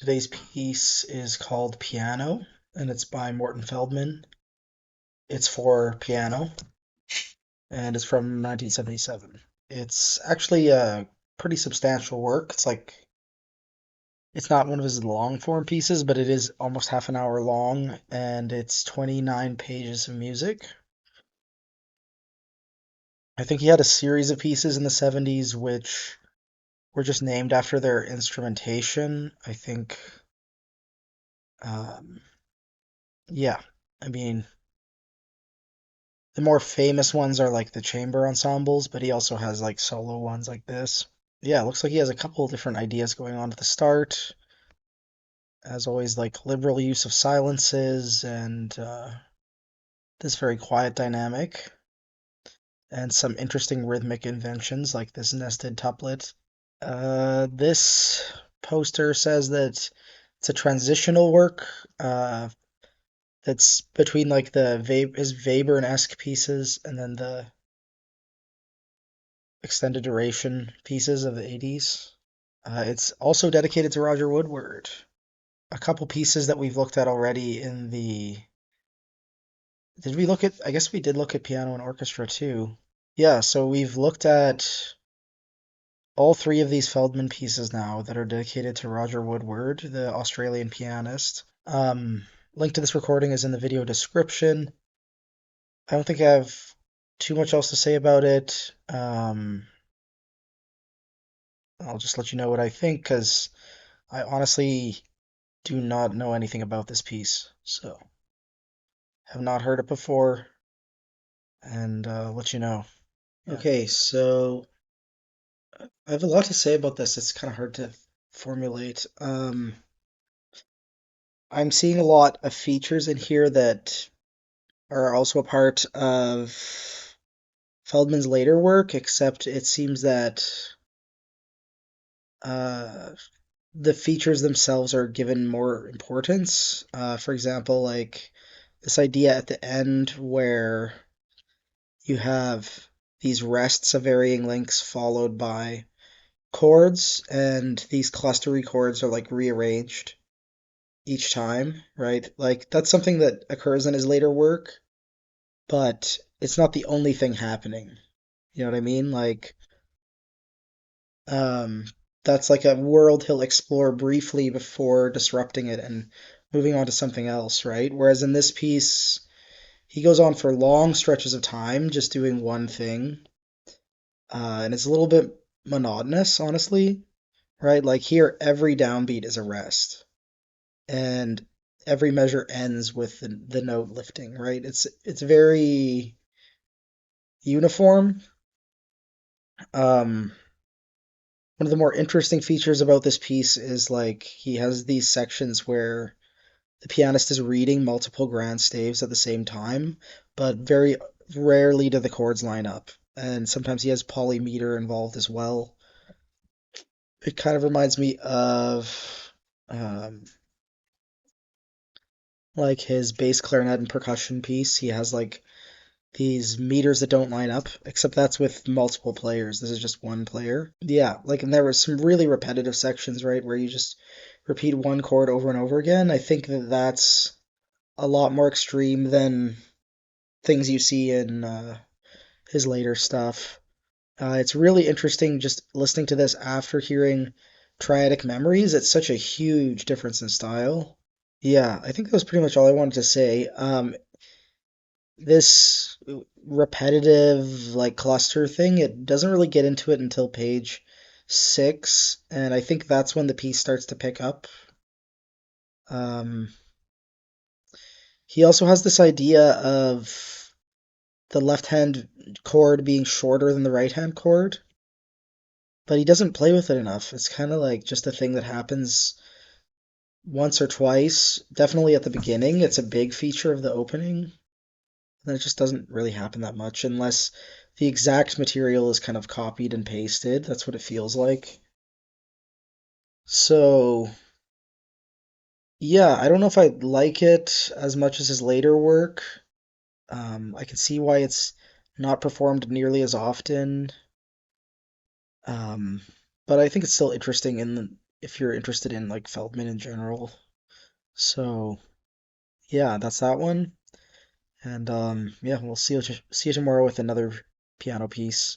Today's piece is called Piano, and it's by Morton Feldman. It's for piano, and it's from 1977. It's actually a pretty substantial work. It's not one of his long form pieces, but it is almost half an hour long, and it's 29 pages of music. I think he had a series of pieces in the 70s which were just named after their instrumentation. Um, yeah, I mean, the more famous ones are like the chamber ensembles, but he also has like solo ones like this. Yeah, it looks like he has a couple of different ideas going on at the start. As always, like liberal use of silences and this very quiet dynamic, and some interesting rhythmic inventions like this nested tuplet. This poster says that it's a transitional work that's between like his Webern-esque pieces and then the extended duration pieces of the 80s. It's also dedicated to Roger Woodward. A couple pieces that we've looked at already in the. Did we look at? I guess we did look at piano and orchestra too. Yeah, so we've looked at all three of these Feldman pieces now that are dedicated to Roger Woodward, the Australian pianist. Link to this recording is in the video description. I don't think I have too much else to say about it. I'll just let you know what I think because I honestly do not know anything about this piece, so have not heard it before, and let you know. Yeah. Okay, so I have a lot to say about this. It's kind of hard to formulate. I'm seeing a lot of features in here that are also a part of Feldman's later work, except it seems that uh, the features themselves are given more importance. For example, like this idea at the end where you have these rests of varying lengths followed by chords, and these clustery chords are like rearranged each time, right? Like that's something that occurs in his later work, but it's not the only thing happening. You know what I mean? Um, that's like a world he'll explore briefly before disrupting it and moving on to something else, right? Whereas in this piece, he goes on for long stretches of time just doing one thing, and it's a little bit monotonous, honestly, right? Like here, every downbeat is a rest, and every measure ends with the note lifting, right? It's very uniform. Um, One of the more interesting features about this piece is like he has these sections where the pianist is reading multiple grand staves at the same time, but very rarely do the chords line up. And sometimes he has polymeter involved as well. It kind of reminds me of um, like his bass clarinet and percussion piece. He has like these meters that don't line up, except that's with multiple players. This is just one player. Yeah, like, and there was some really repetitive sections, right, where you just repeat one chord over and over again. I think that that's a lot more extreme than things you see in his later stuff. It's really interesting just listening to this after hearing Triadic Memories. It's such a huge difference in style. Yeah, I think that was pretty much all I wanted to say. This repetitive like cluster thing, it doesn't really get into it until page 6, and I think that's when the piece starts to pick up. Um, he also has this idea of the left hand chord being shorter than the right hand chord, but he doesn't play with it enough. It's kind of like just a thing that happens once or twice, definitely at the beginning. It's a big feature of the opening. And it just doesn't really happen that much unless the exact material is kind of copied and pasted. That's what it feels like. So, yeah, I don't know if I like it as much as his later work. I can see why it's not performed nearly as often. Um, but I think it's still interesting if you're interested in like Feldman in general. So yeah, that's that one. And yeah, we'll see you tomorrow with another piano piece.